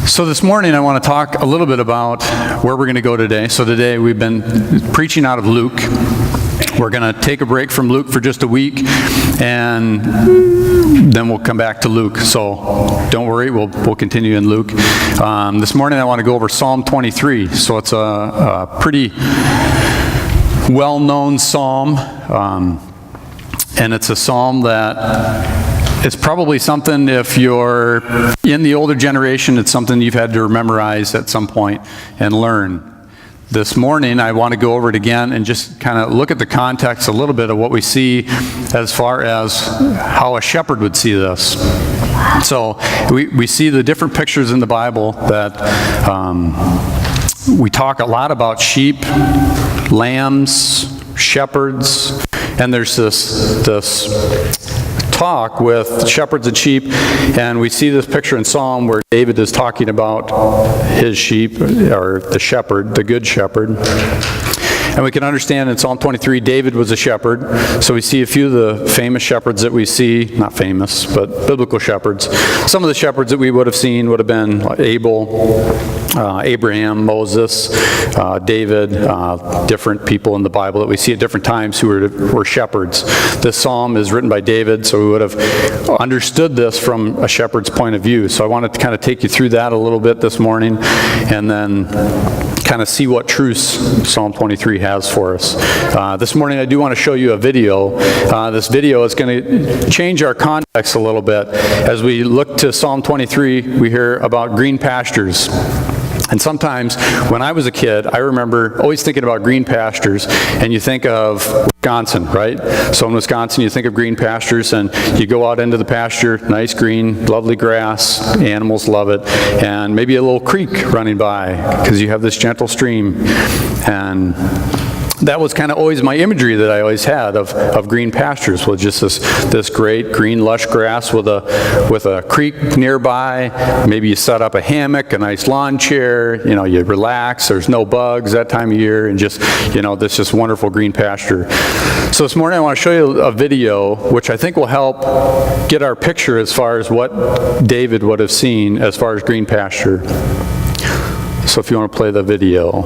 So this morning I want to talk a little bit about where we're going to go today. So today we've been preaching out of Luke. We're going to take a break from Luke for just a week, and then we'll come back to Luke. So don't worry, we'll continue in Luke. This morning I want to go over Psalm 23. So it's a pretty well-known psalm, and it's a psalm that it's probably something, if you're in the older generation, it's something you've had to memorize at some point and learn. This morning, I want to go over it again and just kind of look at the context a little bit of what we see as far as how a shepherd would see this. So we see the different pictures in the Bible that we talk a lot about sheep, lambs, shepherds, and there's this talk with shepherds and sheep, and we see this picture in Psalm where David is talking about his sheep, or the shepherd, the good shepherd. And we can understand in Psalm 23, David was a shepherd. So we see a few of the famous shepherds that we see, not famous, but biblical shepherds. Some of the shepherds that we would have seen would have been Abel, Abraham, Moses, David, different people in the Bible that we see at different times who were shepherds. This psalm is written by David, so we would have understood this from a shepherd's point of view. So I wanted to kind of take you through that a little bit this morning, and then kind of see what truths Psalm 23 has for us. This morning I do want to show you a video. This video is going to change our context a little bit. As we look to Psalm 23, we hear about green pastures. And sometimes, when I was a kid, I remember always thinking about green pastures, and you think of Wisconsin, right? So in Wisconsin, you think of green pastures, and you go out into the pasture, nice green, lovely grass, animals love it, and maybe a little creek running by, because you have this gentle stream. And that was kind of always my imagery that I always had of green pastures, with just this great green lush grass with a creek nearby. Maybe you set up a hammock, a nice lawn chair, you relax, there's no bugs that time of year, and just, this just wonderful green pasture. So this morning I want to show you a video which I think will help get our picture as far as what David would have seen as far as green pasture. So if you want to play the video.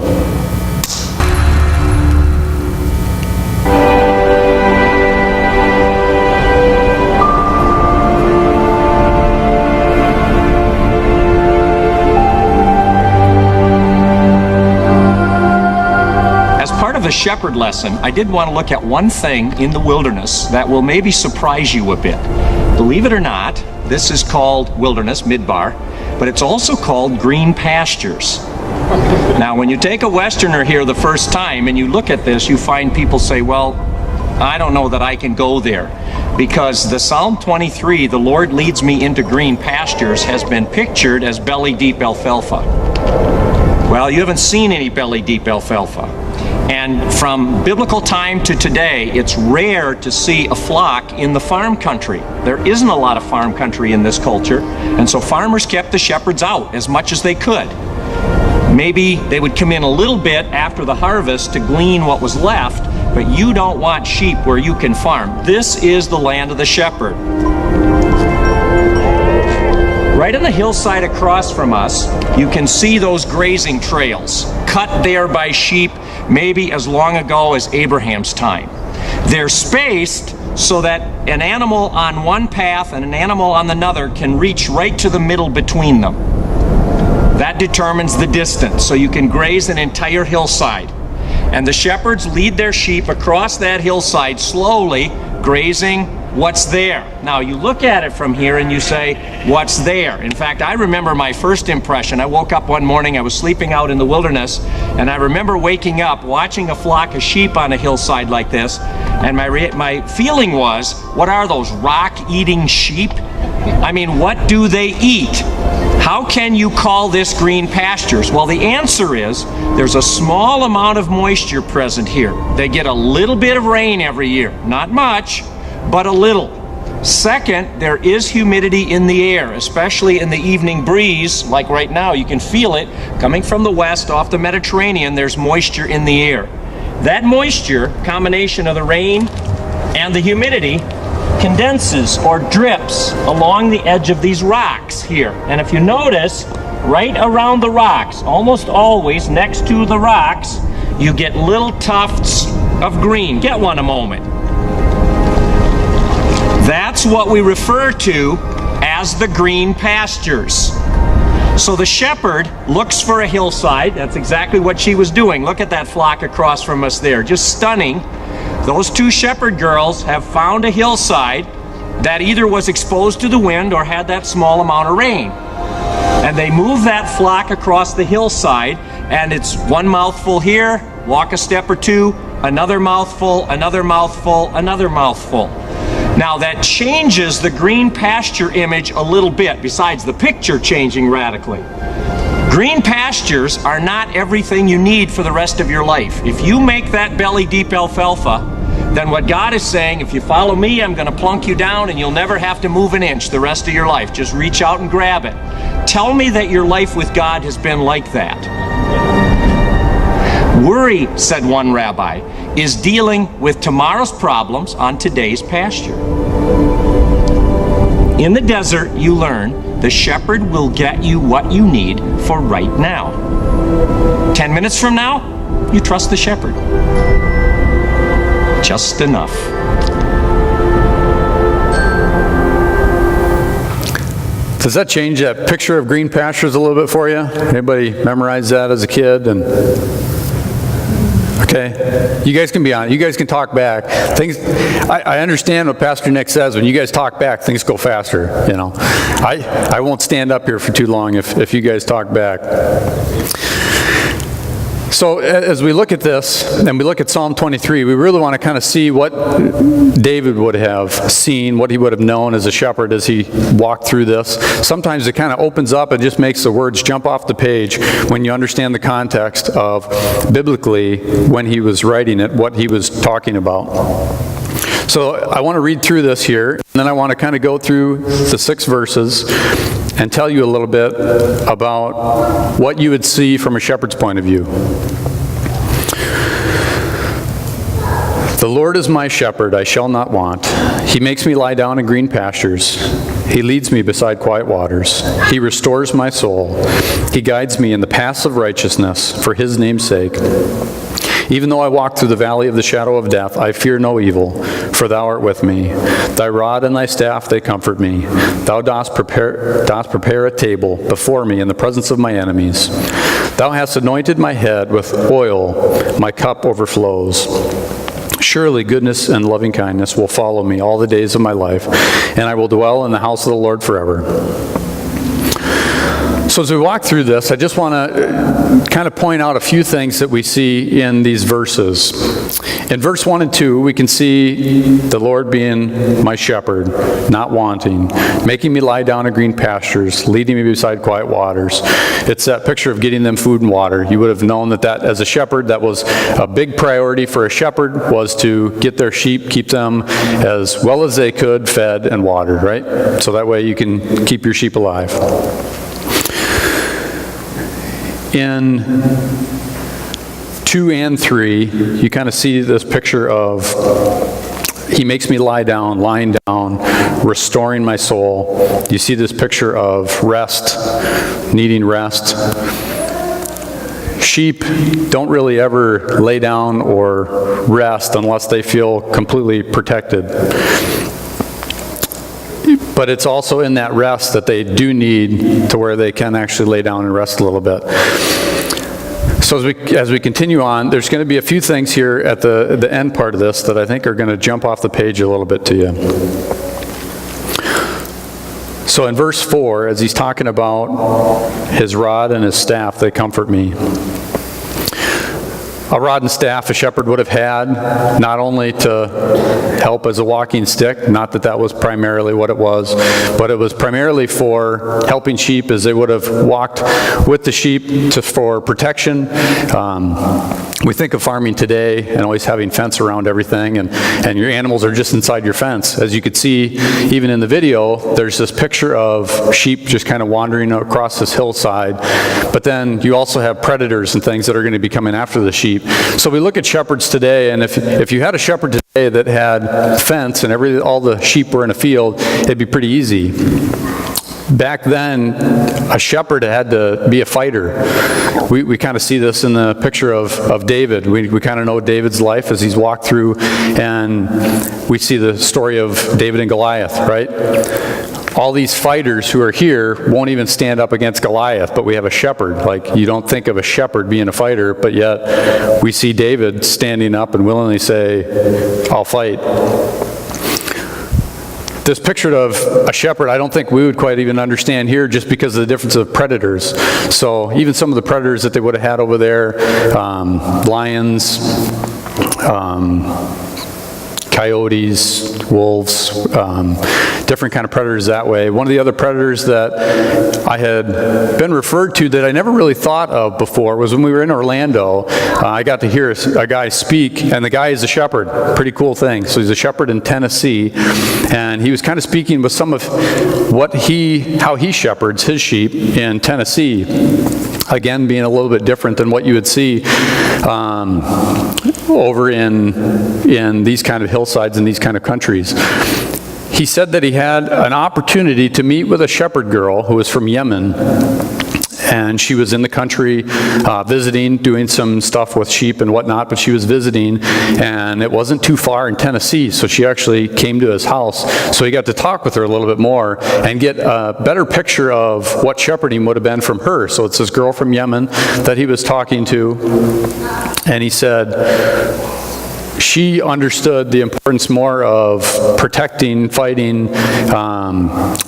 The shepherd lesson, I did want to look at one thing in the wilderness that will maybe surprise you a bit. Believe it or not, this is called wilderness, midbar, but it's also called green pastures. Now, when you take a Westerner here the first time and you look at this, you find people say, well, I don't know that I can go there, because the Psalm 23, the Lord leads me into green pastures, has been pictured as belly-deep alfalfa. Well, you haven't seen any belly-deep alfalfa. And from biblical time to today, it's rare to see a flock in the farm country. There isn't a lot of farm country in this culture, and so farmers kept the shepherds out as much as they could. Maybe they would come in a little bit after the harvest to glean what was left, but you don't want sheep where you can farm. This is the land of the shepherd. Right on the hillside across from us, you can see those grazing trails, cut there by sheep maybe as long ago as Abraham's time. They're spaced so that an animal on one path and an animal on another can reach right to the middle between them. That determines the distance, so you can graze an entire hillside. And the shepherds lead their sheep across that hillside slowly, grazing what's there. Now, you look at it from here and you say, what's there? In fact, I remember my first impression. I woke up one morning, I was sleeping out in the wilderness, and I remember waking up, watching a flock of sheep on a hillside like this, and my feeling was, what are those, rock-eating sheep? I mean, what do they eat? How can you call this green pastures? Well, the answer is, there's a small amount of moisture present here. They get a little bit of rain every year. Not much, but a little. Second, there is humidity in the air, especially in the evening breeze, like right now. You can feel it coming from the west off the Mediterranean. There's moisture in the air. That moisture, combination of the rain and the humidity, condenses or drips along the edge of these rocks here. And if you notice, right around the rocks, almost always next to the rocks, you get little tufts of green. Get one a moment. That's what we refer to as the green pastures. So the shepherd looks for a hillside. That's exactly what she was doing. Look at that flock across from us there. Just stunning. Those two shepherd girls have found a hillside that either was exposed to the wind or had that small amount of rain. And they move that flock across the hillside, and it's one mouthful here, walk a step or two, another mouthful, another mouthful, another mouthful. Now that changes the green pasture image a little bit, besides the picture changing radically. Green pastures are not everything you need for the rest of your life. If you make that belly deep alfalfa, then what God is saying, if you follow me, I'm going to plunk you down and you'll never have to move an inch the rest of your life. Just reach out and grab it. Tell me that your life with God has been like that. Worry, said one rabbi, is dealing with tomorrow's problems on today's pasture. In the desert, you learn the shepherd will get you what you need for right now. 10 minutes from now, you trust the shepherd. Just enough. Does that change that picture of green pastures a little bit for you? Anybody memorize that as a kid? And okay, you guys can be on. You guys can talk back. Things. I understand what Pastor Nick says. When you guys talk back, things go faster. You know, I won't stand up here for too long if you guys talk back. So as we look at this, and we look at Psalm 23, we really want to kind of see what David would have seen, what he would have known as a shepherd as he walked through this. Sometimes it kind of opens up and just makes the words jump off the page when you understand the context of, biblically, when he was writing it, what he was talking about. So I want to read through this here, and then I want to kind of go through the 6 verses and tell you a little bit about what you would see from a shepherd's point of view. The Lord is my shepherd, I shall not want. He makes me lie down in green pastures. He leads me beside quiet waters. He restores my soul. He guides me in the paths of righteousness for his name's sake. Even though I walk through the valley of the shadow of death, I fear no evil, for thou art with me. Thy rod and thy staff, they comfort me. Thou dost prepare a table before me in the presence of my enemies. Thou hast anointed my head with oil, my cup overflows. Surely goodness and loving kindness will follow me all the days of my life, and I will dwell in the house of the Lord forever. So as we walk through this, I just want to kind of point out a few things that we see in these verses. In verse 1 and 2, we can see the Lord being my shepherd, not wanting, making me lie down in green pastures, leading me beside quiet waters. It's that picture of getting them food and water. You would have known that as a shepherd, that was a big priority for a shepherd, was to get their sheep, keep them as well as they could fed and watered, right? So that way you can keep your sheep alive. In 2 and 3, you kind of see this picture of he makes me lying down, restoring my soul. You see this picture of rest, needing rest. Sheep don't really ever lay down or rest unless they feel completely protected. But it's also in that rest that they do need to where they can actually lay down and rest a little bit. So as we continue on, there's going to be a few things here at the end part of this that I think are going to jump off the page a little bit to you. So in verse 4, as he's talking about his rod and his staff, they comfort me. A rod and staff a shepherd would have had, not only to help as a walking stick, not that that was primarily what it was, but it was primarily for helping sheep as they would have walked with the sheep for protection. We think of farming today and always having fence around everything, and your animals are just inside your fence. As you could see, even in the video, there's this picture of sheep just kind of wandering across this hillside, but then you also have predators and things that are going to be coming after the sheep. So we look at shepherds today, and if you had a shepherd today that had fence and all the sheep were in a field, it'd be pretty easy. Back then, a shepherd had to be a fighter. We kind of see this in the picture of David. We kind of know David's life as he's walked through, and we see the story of David and Goliath, right? All these fighters who are here won't even stand up against Goliath, but we have a shepherd. Like, you don't think of a shepherd being a fighter, but yet we see David standing up and willingly say, I'll fight. This picture of a shepherd, I don't think we would quite even understand here just because of the difference of predators. So even some of the predators that they would have had over there, lions, coyotes, wolves, different kind of predators that way. One of the other predators that I had been referred to that I never really thought of before was when we were in Orlando. I got to hear a guy speak, and the guy is a shepherd. Pretty cool thing. So he's a shepherd in Tennessee, and he was kind of speaking with some of how he shepherds his sheep in Tennessee. Again, being a little bit different than what you would see over in these kind of hillsides and these kind of countries. He said that he had an opportunity to meet with a shepherd girl who was from Yemen, and she was in the country visiting, doing some stuff with sheep and whatnot, but she was visiting, and it wasn't too far in Tennessee, so she actually came to his house. So he got to talk with her a little bit more and get a better picture of what shepherding would have been from her. So it's this girl from Yemen that he was talking to, and he said she understood the importance more of protecting, fighting,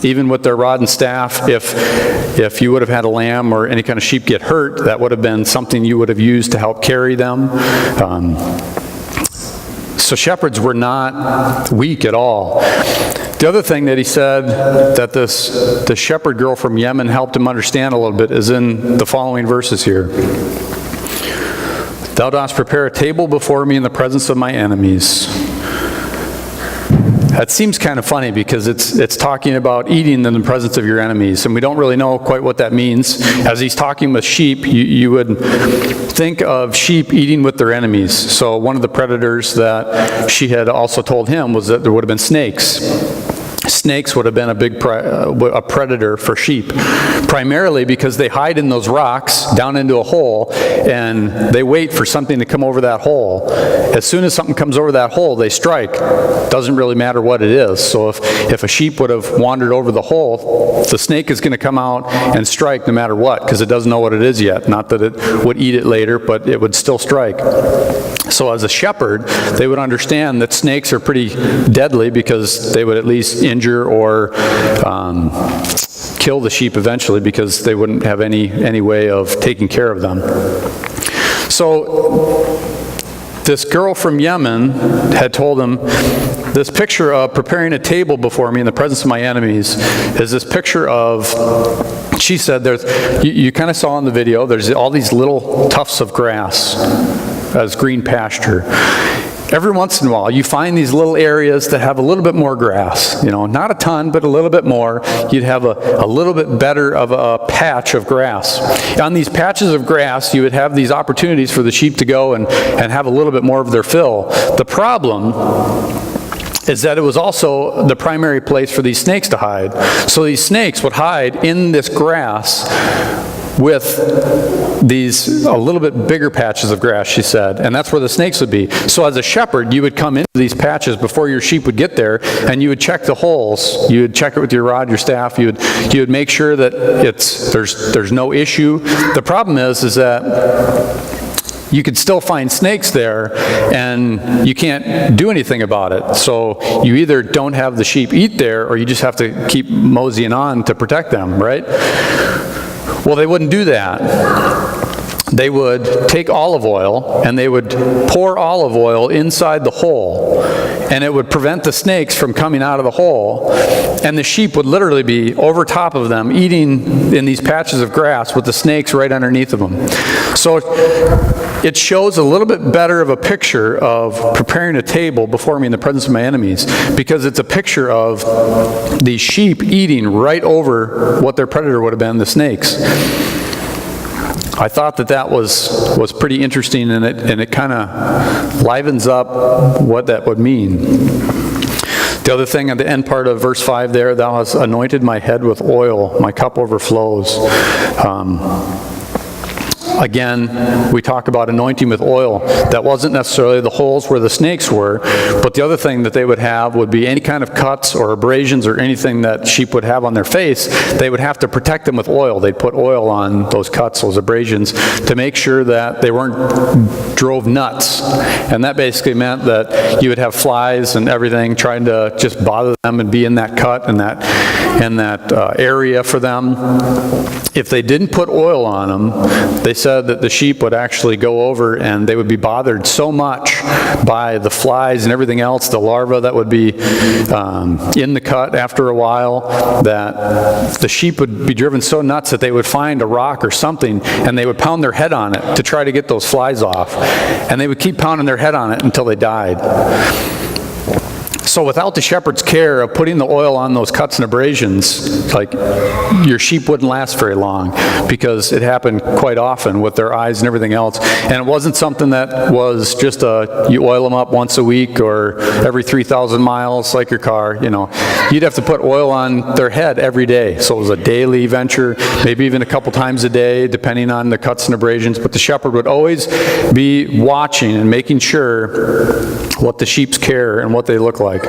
even with their rod and staff. If you would have had a lamb or any kind of sheep get hurt, that would have been something you would have used to help carry them. So shepherds were not weak at all. The other thing that he said that the shepherd girl from Yemen helped him understand a little bit is in the following verses here. Thou dost prepare a table before me in the presence of my enemies. That seems kind of funny because it's talking about eating in the presence of your enemies, and we don't really know quite what that means. As he's talking with sheep, you would think of sheep eating with their enemies. So one of the predators that she had also told him was that there would have been snakes. Snakes would have been a big a predator for sheep, primarily because they hide in those rocks down into a hole, and they wait for something to come over that hole. As soon as something comes over that hole, they strike. Doesn't really matter what it is. So if a sheep would have wandered over the hole, the snake is going to come out and strike no matter what, because it doesn't know what it is yet. Not that it would eat it later, but it would still strike. So as a shepherd, they would understand that snakes are pretty deadly because they would at least injure or kill the sheep eventually, because they wouldn't have any way of taking care of them. So this girl from Yemen had told him, this picture of preparing a table before me in the presence of my enemies is this picture of, she said, you kind of saw in the video, there's all these little tufts of grass as green pasture. Every once in a while, you find these little areas that have a little bit more grass. You know, not a ton, but a little bit more. You'd have a little bit better of a patch of grass. On these patches of grass, you would have these opportunities for the sheep to go and have a little bit more of their fill. The problem is that it was also the primary place for these snakes to hide. So these snakes would hide in this grass with these a little bit bigger patches of grass, she said, and that's where the snakes would be. So as a shepherd, you would come into these patches before your sheep would get there, and you would check the holes. You would check it with your rod, your staff. You would make sure that there's no issue. The problem is that you could still find snakes there, and you can't do anything about it. So you either don't have the sheep eat there, or you just have to keep moseying on to protect them, right? Well, they wouldn't do that. They would take olive oil, and they would pour olive oil inside the hole, and it would prevent the snakes from coming out of the hole, and the sheep would literally be over top of them, eating in these patches of grass with the snakes right underneath of them. So it shows a little bit better of a picture of preparing a table before me in the presence of my enemies, because it's a picture of the sheep eating right over what their predator would have been, the snakes. I thought that was pretty interesting, and it kind of livens up what that would mean. The other thing at the end part of verse 5 there, thou hast anointed my head with oil, my cup overflows. Again, we talk about anointing with oil. That wasn't necessarily the holes where the snakes were, but the other thing that they would have would be any kind of cuts or abrasions or anything that sheep would have on their face. They would have to protect them with oil. They'd put oil on those cuts, those abrasions, to make sure that they weren't drove nuts. And that basically meant that you would have flies and everything trying to just bother them and be in that cut and that area for them. If they didn't put oil on them, they said that the sheep would actually go over and they would be bothered so much by the flies and everything else, the larvae that would be in the cut after a while, that the sheep would be driven so nuts that they would find a rock or something and they would pound their head on it to try to get those flies off. And they would keep pounding their head on it until they died. So without the shepherd's care of putting the oil on those cuts and abrasions, like, your sheep wouldn't last very long, because it happened quite often with their eyes and everything else. And it wasn't something that was just you oil them up once a week or every 3,000 miles like your car, you know. You'd have to put oil on their head every day. So it was a daily venture, maybe even a couple times a day, depending on the cuts and abrasions. But the shepherd would always be watching and making sure what the sheep's care and what they look like.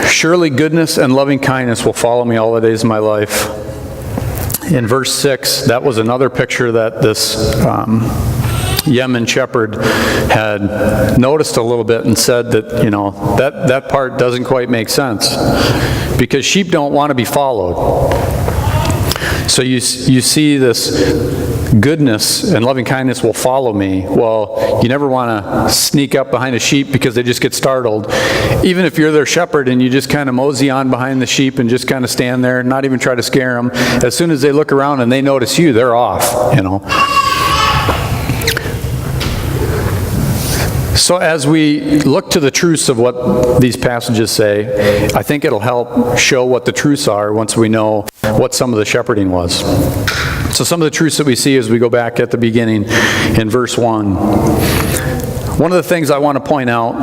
Surely goodness and loving kindness will follow me all the days of my life. In verse 6, that was another picture that this Yemen shepherd had noticed a little bit and said that, you know, that part doesn't quite make sense, because sheep don't want to be followed. So you see this goodness and loving kindness will follow me. Well, you never want to sneak up behind a sheep because they just get startled. Even if you're their shepherd and you just kind of mosey on behind the sheep and just kind of stand there, not even try to scare them, as soon as they look around and they notice you, they're off, you know. So as we look to the truths of what these passages say, I think it'll help show what the truths are once we know what some of the shepherding was. So some of the truths that we see as we go back at the beginning in verse 1. One of the things I want to point out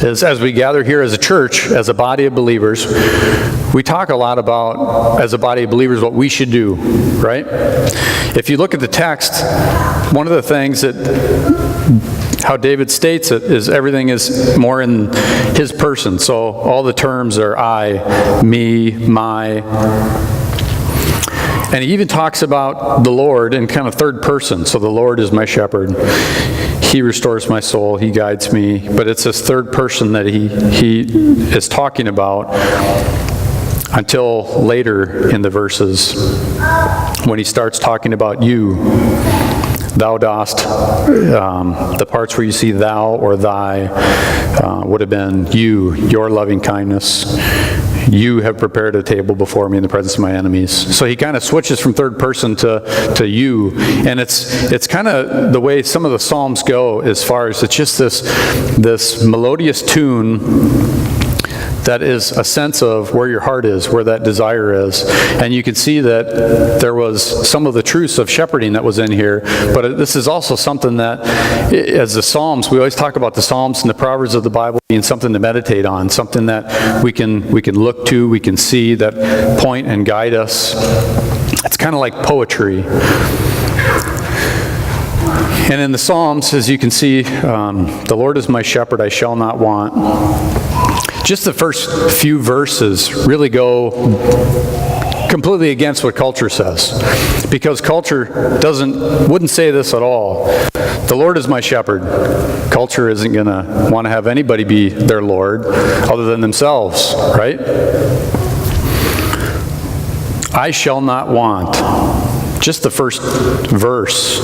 is, as we gather here as a church, as a body of believers, we talk a lot about, as a body of believers, what we should do, right? If you look at the text, one of the things that, how David states it, is everything is more in his person. So all the terms are I, me, my. And he even talks about the Lord in kind of third person. So the Lord is my shepherd. He restores my soul. He guides me. But it's this third person that he is talking about until later in the verses when he starts talking about you. Thou dost, the parts where you see thou or thy would have been you, your loving kindness. You have prepared a table before me in the presence of my enemies. So he kind of switches from third person to you. And it's kind of the way some of the Psalms go, as far as it's just this melodious tune that is a sense of where your heart is, where that desire is. And you can see that there was some of the truths of shepherding that was in here, but this is also something that, as the Psalms, we always talk about the Psalms and the Proverbs of the Bible being something to meditate on, something that we can look to, we can see, that point and guide us. It's kind of like poetry. And in the Psalms, as you can see, the Lord is my shepherd, I shall not want. Just the first few verses really go completely against what culture says, because culture wouldn't say this at all. The Lord is my shepherd. Culture isn't going to want to have anybody be their Lord other than themselves, right? I shall not want. Just the first verse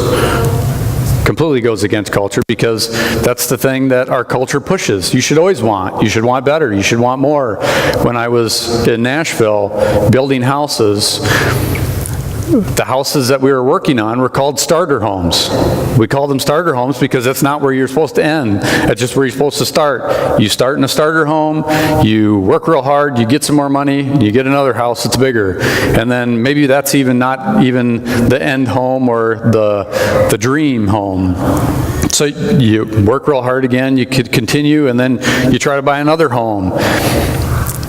completely goes against culture, because that's the thing that our culture pushes. You should always want. You should want better. You should want more. When I was in Nashville building houses, The houses that we were working on were called starter homes. We call them starter homes because that's not where you're supposed to end. That's just where you're supposed to start. You start in a starter home, you work real hard, you get some more money, you get another house that's bigger. And then maybe that's even not even the end home or the dream home. So you work real hard again, you could continue, and then you try to buy another home.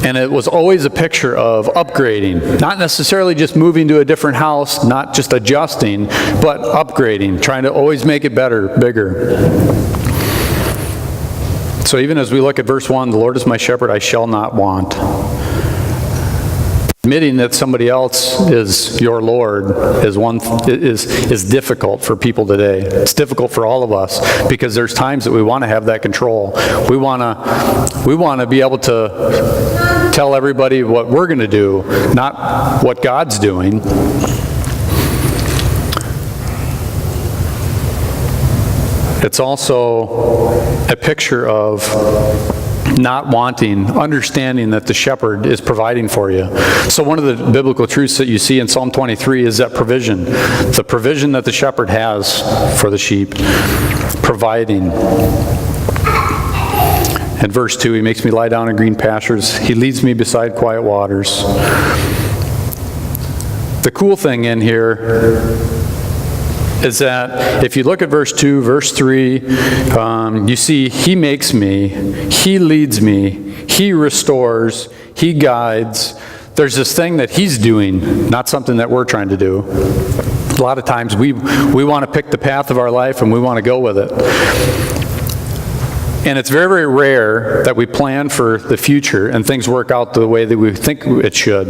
And it was always a picture of upgrading, not necessarily just moving to a different house, not just adjusting, but upgrading, trying to always make it better, bigger. So even as we look at verse 1, the Lord is my shepherd, I shall not want. Admitting that somebody else is your Lord is difficult for people today. It's difficult for all of us because there's times that we want to have that control. We want to be able to tell everybody what we're going to do, not what God's doing. It's also a picture of not wanting, understanding that the shepherd is providing for you. So one of the biblical truths that you see in Psalm 23 is that provision. The provision that the shepherd has for the sheep, providing. In verse 2, he makes me lie down in green pastures. He leads me beside quiet waters. The cool thing in here is that if you look at verse 2, verse 3, you see he makes me, he leads me, he restores, he guides. There's this thing that he's doing, not something that we're trying to do. A lot of times we want to pick the path of our life and we want to go with it. And it's very, very rare that we plan for the future and things work out the way that we think it should.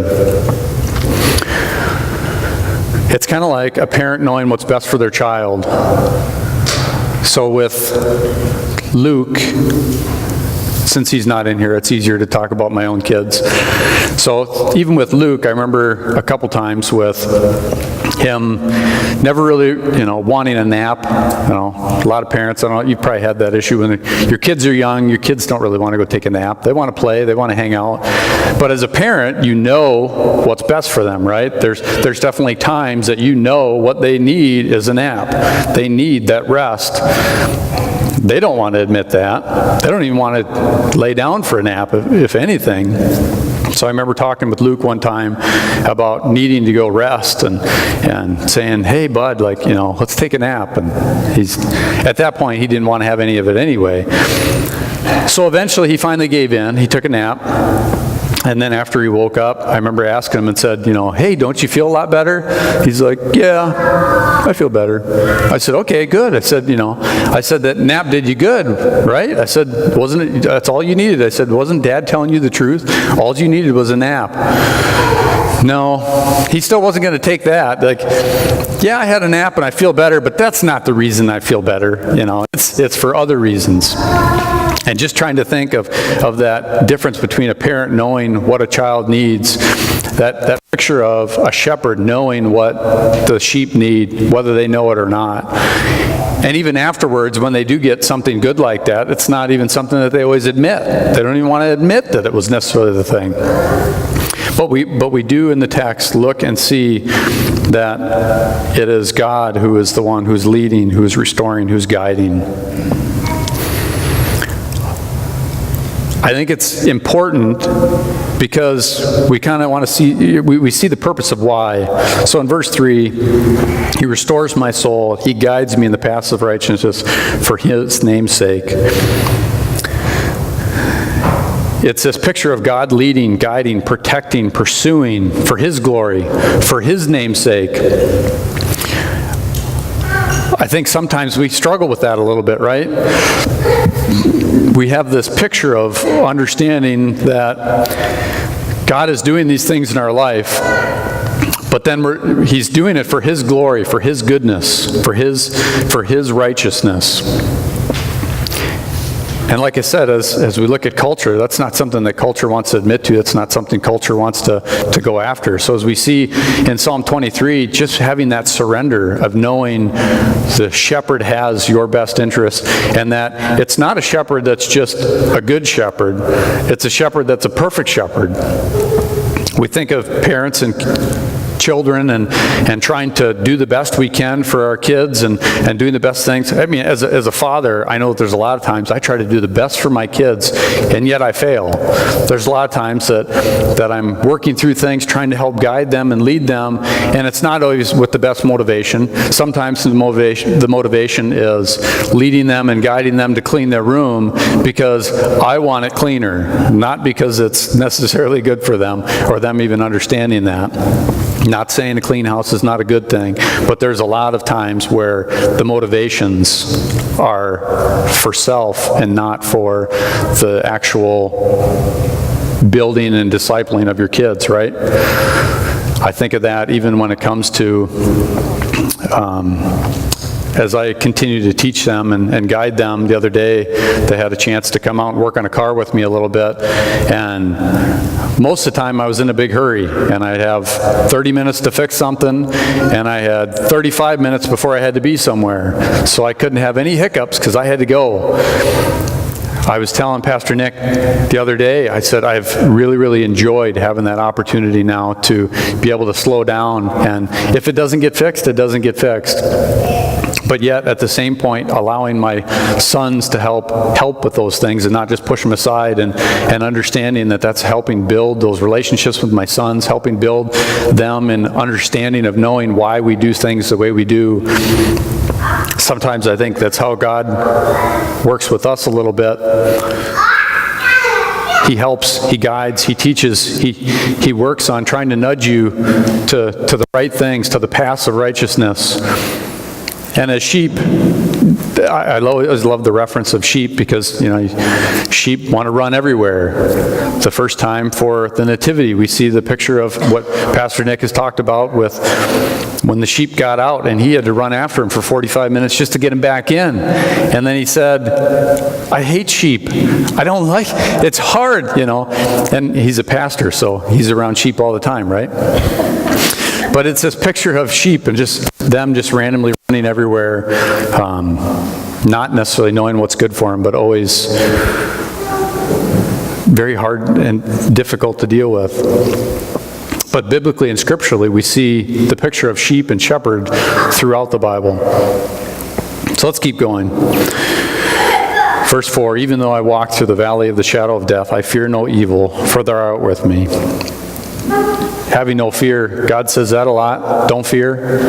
It's kind of like a parent knowing what's best for their child. So with Luke, since he's not in here, it's easier to talk about my own kids. So even with Luke, I remember a couple times with him never really, wanting a nap. A lot of parents, I don't know, you probably had that issue when your kids are young, your kids don't really want to go take a nap. They want to play, they want to hang out. But as a parent, you know what's best for them, right? There's definitely times that you know what they need is a nap. They need that rest. They don't want to admit that. They don't even want to lay down for a nap, if anything. So I remember talking with Luke one time about needing to go rest and saying, hey, bud, let's take a nap. And at that point, he didn't want to have any of it anyway. So eventually, he finally gave in. He took a nap. And then after he woke up, I remember asking him and said, hey, don't you feel a lot better? He's like, yeah, I feel better. I said, okay, good. I said, that nap did you good, right? I said, wasn't it, that's all you needed? I said, wasn't Dad telling you the truth? All you needed was a nap. No, he still wasn't going to take that. Yeah, I had a nap and I feel better, but that's not the reason I feel better. It's for other reasons. And just trying to think of that difference between a parent knowing what a child needs, that picture of a shepherd knowing what the sheep need, whether they know it or not. And even afterwards, when they do get something good like that, it's not even something that they always admit. They don't even want to admit that it was necessarily the thing. But we do in the text look and see that it is God who is the one who's leading, who's restoring, who's guiding. I think it's important because we kind of want to see, we see the purpose of why. So in verse 3, he restores my soul. He guides me in the paths of righteousness for his name's sake. It's this picture of God leading, guiding, protecting, pursuing for his glory, for his name's sake. I think sometimes we struggle with that a little bit, right? We have this picture of understanding that God is doing these things in our life, but then he's doing it for his glory, for his goodness, for his righteousness. And like I said, as we look at culture, that's not something that culture wants to admit to. That's not something culture wants to go after. So as we see in Psalm 23, just having that surrender of knowing the shepherd has your best interest, and that it's not a shepherd that's just a good shepherd. It's a shepherd that's a perfect shepherd. We think of parents and children and trying to do the best we can for our kids and doing the best things. I mean, as a father, I know that there's a lot of times I try to do the best for my kids, and yet I fail. There's a lot of times that I'm working through things, trying to help guide them and lead them, and it's not always with the best motivation. Sometimes the motivation is leading them and guiding them to clean their room because I want it cleaner, not because it's necessarily good for them or them even understanding that. Not saying a clean house is not a good thing, but there's a lot of times where the motivations are for self and not for the actual building and discipling of your kids, right? I think of that even when it comes to as I continue to teach them and guide them. The other day, they had a chance to come out and work on a car with me a little bit, and most of the time I was in a big hurry, and I'd have 30 minutes to fix something, and I had 35 minutes before I had to be somewhere, so I couldn't have any hiccups because I had to go. I was telling Pastor Nick the other day, I said, I've really enjoyed having that opportunity now to be able to slow down, and if it doesn't get fixed, it doesn't get fixed. But yet, at the same point, allowing my sons to help with those things and not just push them aside, and understanding that that's helping build those relationships with my sons, helping build them in understanding of knowing why we do things the way we do. Sometimes I think that's how God works with us a little bit. He helps, He guides, He teaches, He works on trying to nudge you to the right things, to the paths of righteousness. And as sheep, I always love the reference of sheep because, you know, sheep want to run everywhere. The first time for the Nativity, we see the picture of what Pastor Nick has talked about with when the sheep got out and he had to run after him for 45 minutes just to get him back in. And then he said, I hate sheep. I don't like, it's hard, you know. And he's a pastor, so he's around sheep all the time, right? But it's this picture of sheep and just them just randomly running everywhere, not necessarily knowing what's good for them, but always very hard and difficult to deal with. But biblically and scripturally, we see the picture of sheep and shepherd throughout the Bible. So let's keep going. Verse 4, even though I walk through the valley of the shadow of death, I fear no evil, for thou art with me. Having no fear, God says that a lot. Don't fear.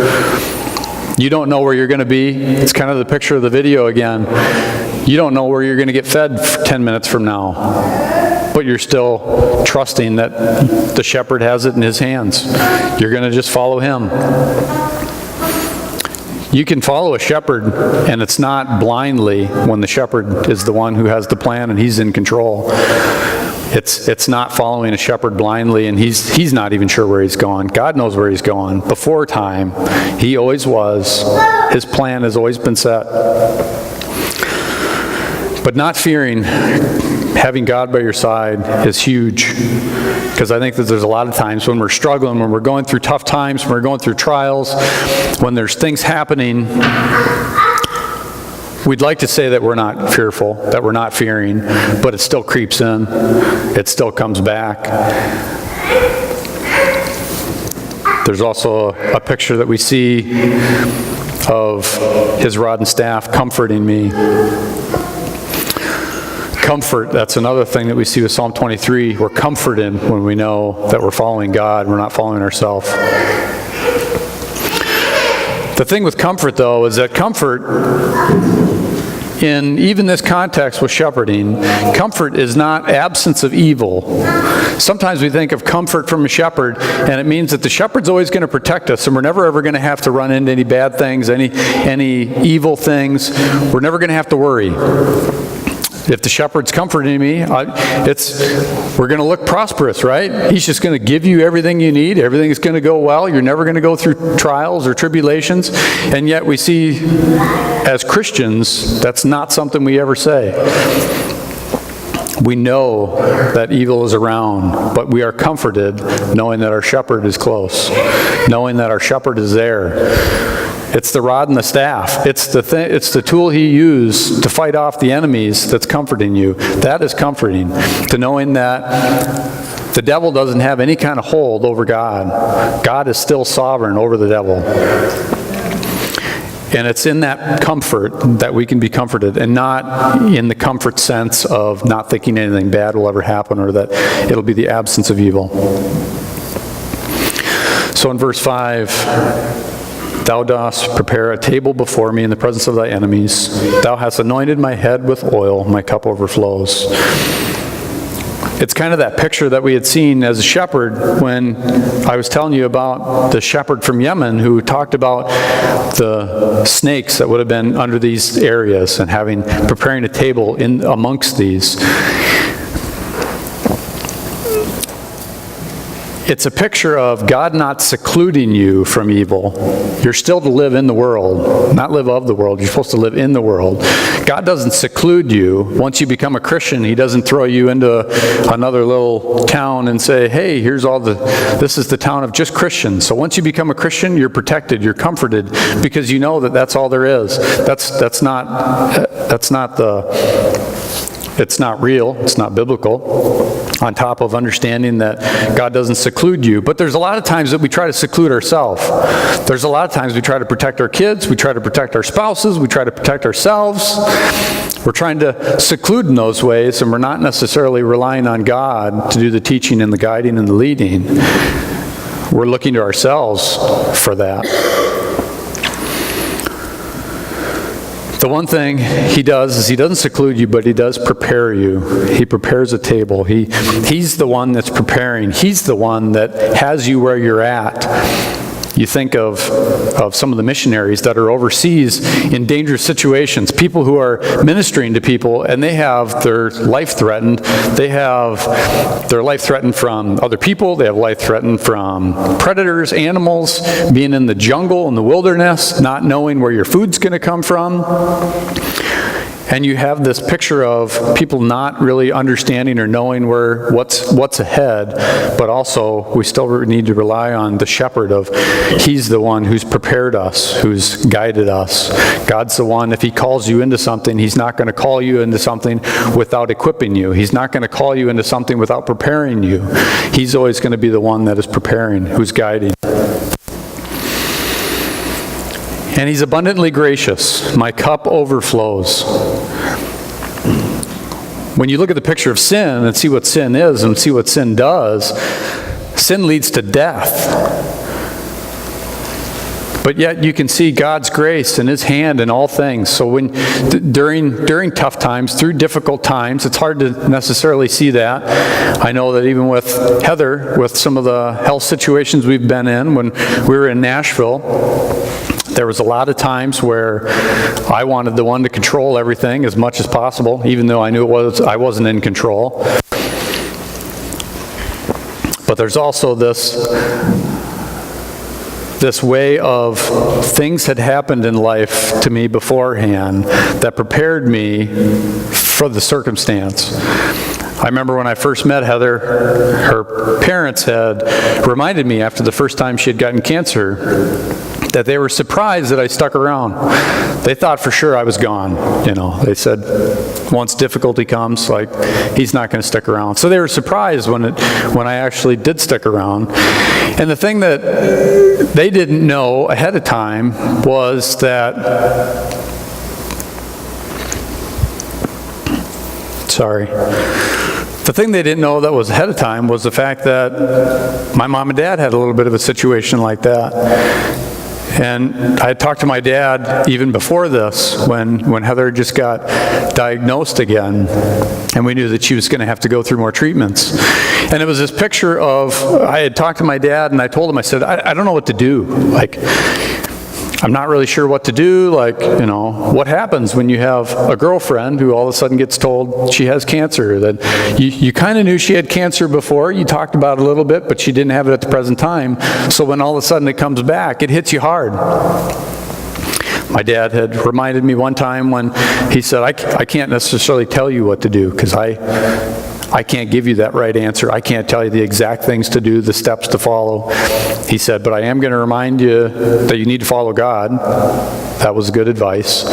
You don't know where you're going to be. It's kind of the picture of the video again. You don't know where you're going to get fed 10 minutes from now. But you're still trusting that the shepherd has it in his hands. You're going to just follow him. You can follow a shepherd, and it's not blindly when the shepherd is the one who has the plan and he's in control. It's not following a shepherd blindly, and he's not even sure where he's going. God knows where he's going. Before time, he always was. His plan has always been set. But not fearing, having God by your side is huge. Because I think that there's a lot of times when we're struggling, when we're going through tough times, when we're going through trials, when there's things happening, we'd like to say that we're not fearful, that we're not fearing, but it still creeps in. It still comes back. There's also a picture that we see of his rod and staff comforting me. Comfort, that's another thing that we see with Psalm 23. We're comforted when we know that we're following God, we're not following ourselves. The thing with comfort, though, is that comfort, in even this context with shepherding, comfort is not absence of evil. Sometimes we think of comfort from a shepherd, and it means that the shepherd's always going to protect us, and we're never ever going to have to run into any bad things, any evil things. We're never going to have to worry. If the shepherd's comforting me, we're going to look prosperous, right? He's just going to give you everything you need. Everything is going to go well. You're never going to go through trials or tribulations. And yet we see, as Christians, that's not something we ever say. We know that evil is around, but we are comforted knowing that our shepherd is close, knowing that our shepherd is there. It's the rod and the staff. It's the tool he used to fight off the enemies that's comforting you. That is comforting, to knowing that The devil doesn't have any kind of hold over God. God is still sovereign over the devil. And it's in that comfort that we can be comforted, and not in the comfort sense of not thinking anything bad will ever happen or that it'll be the absence of evil. So in verse 5, thou dost prepare a table before me in the presence of thy enemies. Thou hast anointed my head with oil, my cup overflows. It's kind of that picture that we had seen as a shepherd when I was telling you about the shepherd from Yemen who talked about the snakes that would have been under these areas and preparing a table in amongst these. It's a picture of God not secluding you from evil. You're still to live in the world, not live of the world. You're supposed to live in the world. God doesn't seclude you. Once you become a Christian, He doesn't throw you into another little town and say, hey, this is the town of just Christians. So once you become a Christian, you're protected, you're comforted, because you know that that's all there is. It's not real, it's not biblical, on top of understanding that God doesn't seclude you. But there's a lot of times that we try to seclude ourselves. There's a lot of times we try to protect our kids, we try to protect our spouses, we try to protect ourselves. We're trying to seclude in those ways, and we're not necessarily relying on God to do the teaching and the guiding and the leading. We're looking to ourselves for that. The one thing He does is He doesn't seclude you, but He does prepare you. He prepares a table. He's the one that's preparing. He's the one that has you where you're at. You think of some of the missionaries that are overseas in dangerous situations, people who are ministering to people and they have their life threatened. They have their life threatened from other people. They have life threatened from predators, animals, being in the jungle, in the wilderness, not knowing where your food's going to come from. And you have this picture of people not really understanding or knowing what's ahead, but also we still need to rely on the shepherd of He's the one who's prepared us, who's guided us. God's the one, if He calls you into something, He's not going to call you into something without equipping you. He's not going to call you into something without preparing you. He's always going to be the one that is preparing, who's guiding. And He's abundantly gracious. My cup overflows. When you look at the picture of sin and see what sin is and see what sin does, sin leads to death. But yet you can see God's grace and His hand in all things. So when during tough times, through difficult times, it's hard to necessarily see that. I know that even with Heather, with some of the health situations we've been in, when we were in Nashville, there was a lot of times where I wanted the one to control everything as much as possible, even though I knew I wasn't in control. But there's also this way of things had happened in life to me beforehand that prepared me for the circumstance. I remember when I first met Heather, her parents had reminded me after the first time she had gotten cancer that they were surprised that I stuck around. They thought for sure I was gone. They said once difficulty comes, like, he's not going to stick around. So they were surprised when I actually did stick around. And the thing that they didn't know ahead of time was that the thing they didn't know that was ahead of time was the fact that my mom and dad had a little bit of a situation like that. And I talked to my dad even before this, when Heather just got diagnosed again, and we knew that she was going to have to go through more treatments. And it was this picture of, I had talked to my dad, and I told him, I said, I don't know what to do. Like, I'm not really sure what to do. Like, what happens when you have a girlfriend who all of a sudden gets told she has cancer? That you kind of knew she had cancer before. You talked about it a little bit, but she didn't have it at the present time. So when all of a sudden it comes back, it hits you hard. My dad had reminded me one time when he said, I can't necessarily tell you what to do because I can't give you that right answer. I can't tell you the exact things to do, the steps to follow. He said, but I am going to remind you that you need to follow God. That was good advice.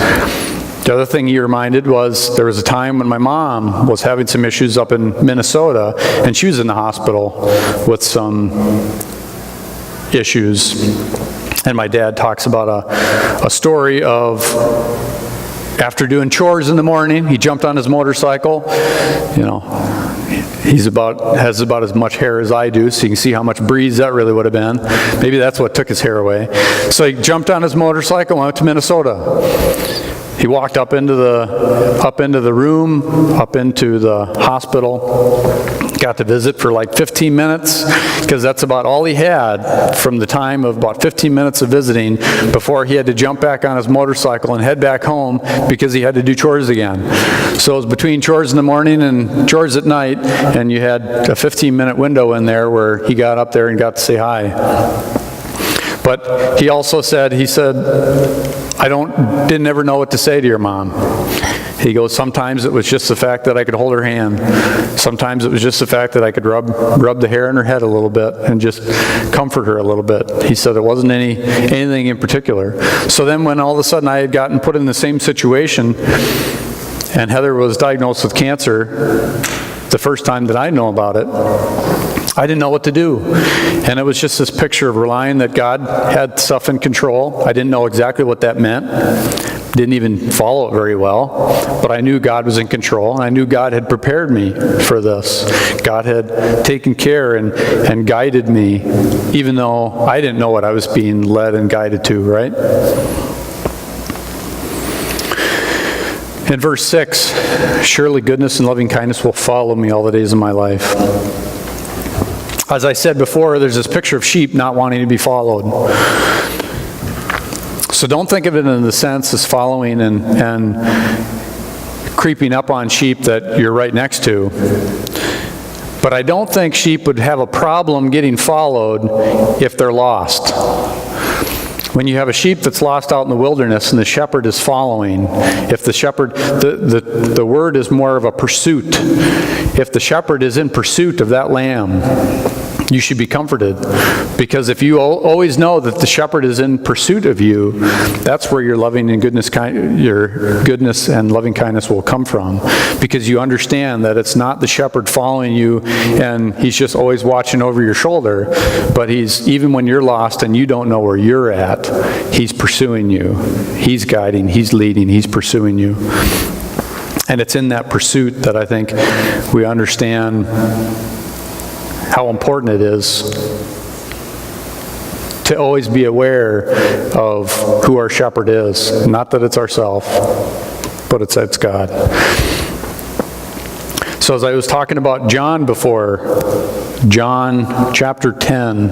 The other thing he reminded was there was a time when my mom was having some issues up in Minnesota, and she was in the hospital with some issues. And my dad talks about a story of after doing chores in the morning, he jumped on his motorcycle. You know, has about as much hair as I do, so you can see how much breeze that really would have been. Maybe that's what took his hair away. So he jumped on his motorcycle and went to Minnesota. He walked up into the room, up into the hospital, got to visit for like 15 minutes, because that's about all he had from the time of about 15 minutes of visiting before he had to jump back on his motorcycle and head back home because he had to do chores again. So it was between chores in the morning and chores at night, and you had a 15-minute window in there where he got up there and got to say hi. But he also said, I didn't ever know what to say to your mom. He goes, sometimes it was just the fact that I could hold her hand. Sometimes it was just the fact that I could rub the hair in her head a little bit and just comfort her a little bit. He said it wasn't anything in particular. So then when all of a sudden I had gotten put in the same situation, and Heather was diagnosed with cancer, the first time that I know about it, I didn't know what to do. And it was just this picture of relying that God had stuff in control. I didn't know exactly what that meant. Didn't even follow it very well. But I knew God was in control, and I knew God had prepared me for this. God had taken care and guided me, even though I didn't know what I was being led and guided to, right? In verse 6, surely goodness and loving kindness will follow me all the days of my life. As I said before, there's this picture of sheep not wanting to be followed. So don't think of it in the sense as following and creeping up on sheep that you're right next to. But I don't think sheep would have a problem getting followed if they're lost. When you have a sheep that's lost out in the wilderness and the shepherd is following, if the shepherd, the word is more of a pursuit. If the shepherd is in pursuit of that lamb, you should be comforted, because if you always know that the shepherd is in pursuit of you, that's where your loving and your goodness and loving kindness will come from, because you understand that it's not the shepherd following you and he's just always watching over your shoulder, but he's, even when you're lost and you don't know where you're at, he's pursuing you, he's guiding, he's leading, he's pursuing you. And it's in that pursuit that I think we understand how important it is to always be aware of who our shepherd is. Not that it's ourselves, but it's God. So as I was talking about John before, John chapter 10,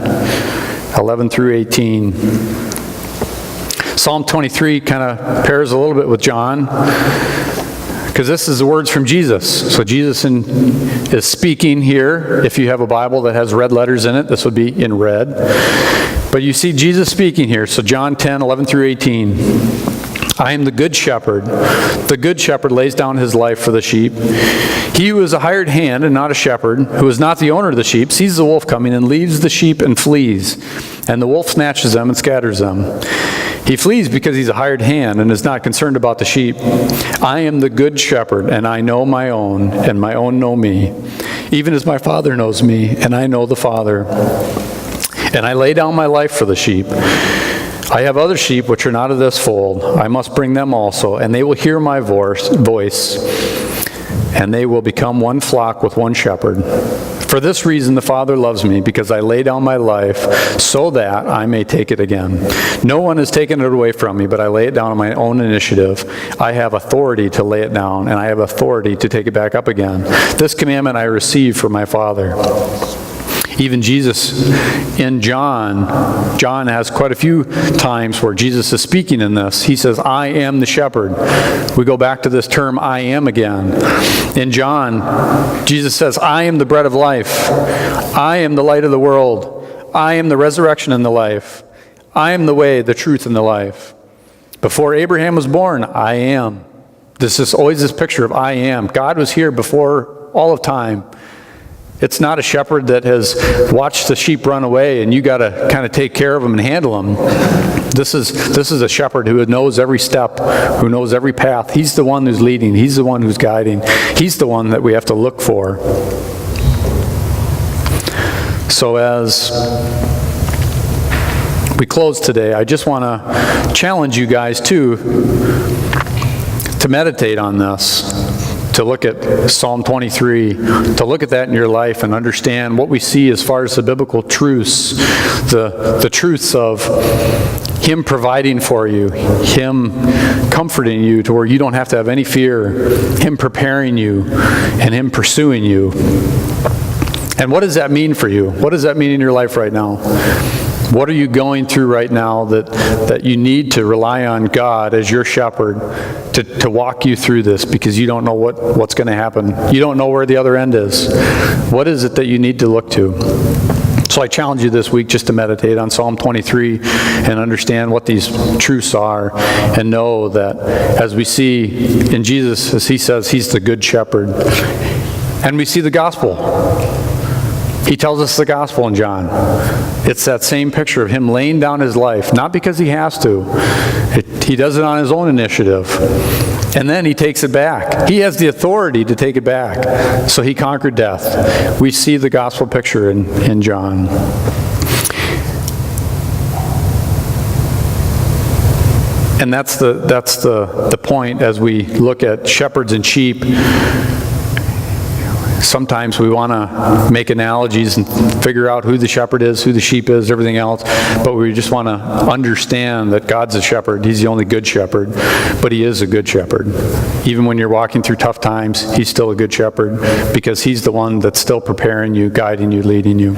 11 through 18. Psalm 23 kind of pairs a little bit with John, because this is the words from Jesus. So Jesus is speaking here. If you have a Bible that has red letters in it, this would be in red. But you see Jesus speaking here. So John 10, 11 through 18. I am the good shepherd. The good shepherd lays down his life for the sheep. He who is a hired hand and not a shepherd, who is not the owner of the sheep, sees the wolf coming and leaves the sheep and flees. And the wolf snatches them and scatters them. He flees because he's a hired hand and is not concerned about the sheep. I am the good shepherd, and I know my own, and my own know me, even as my Father knows me, and I know the Father. And I lay down my life for the sheep. I have other sheep which are not of this fold. I must bring them also, and they will hear my voice, and they will become one flock with one shepherd. For this reason the Father loves me, because I lay down my life so that I may take it again. No one has taken it away from me, but I lay it down on my own initiative. I have authority to lay it down, and I have authority to take it back up again. This commandment I received from my Father. Even Jesus in John has quite a few times where Jesus is speaking in this. He says, I am the shepherd. We go back to this term, I am, again. In John, Jesus says, I am the bread of life. I am the light of the world. I am the resurrection and the life. I am the way, the truth, and the life. Before Abraham was born, I am. This is always this picture of I am. God was here before all of time. It's not a shepherd that has watched the sheep run away and you got to kind of take care of them and handle them. This is a shepherd who knows every step, who knows every path. He's the one who's leading. He's the one who's guiding. He's the one that we have to look for. So as we close today, I just want to challenge you guys too to meditate on this, to look at Psalm 23, to look at that in your life and understand what we see as far as the biblical truths, the truths of Him providing for you, Him comforting you to where you don't have to have any fear, Him preparing you, and Him pursuing you. And what does that mean for you? What does that mean in your life right now? What are you going through right now that you need to rely on God as your shepherd to walk you through this, because you don't know what's going to happen. You don't know where the other end is. What is it that you need to look to? So I challenge you this week just to meditate on Psalm 23 and understand what these truths are, and know that as we see in Jesus, as He says, He's the good shepherd. And we see the gospel. He tells us the gospel in John. It's that same picture of Him laying down His life, not because He has to. He does it on His own initiative. And then He takes it back. He has the authority to take it back. So He conquered death. We see the gospel picture in John. And that's the point as we look at shepherds and sheep. Sometimes we want to make analogies and figure out who the shepherd is, who the sheep is, everything else, but we just want to understand that God's a shepherd. He's the only good shepherd, but He is a good shepherd. Even when you're walking through tough times, He's still a good shepherd, because He's the one that's still preparing you, guiding you, leading you.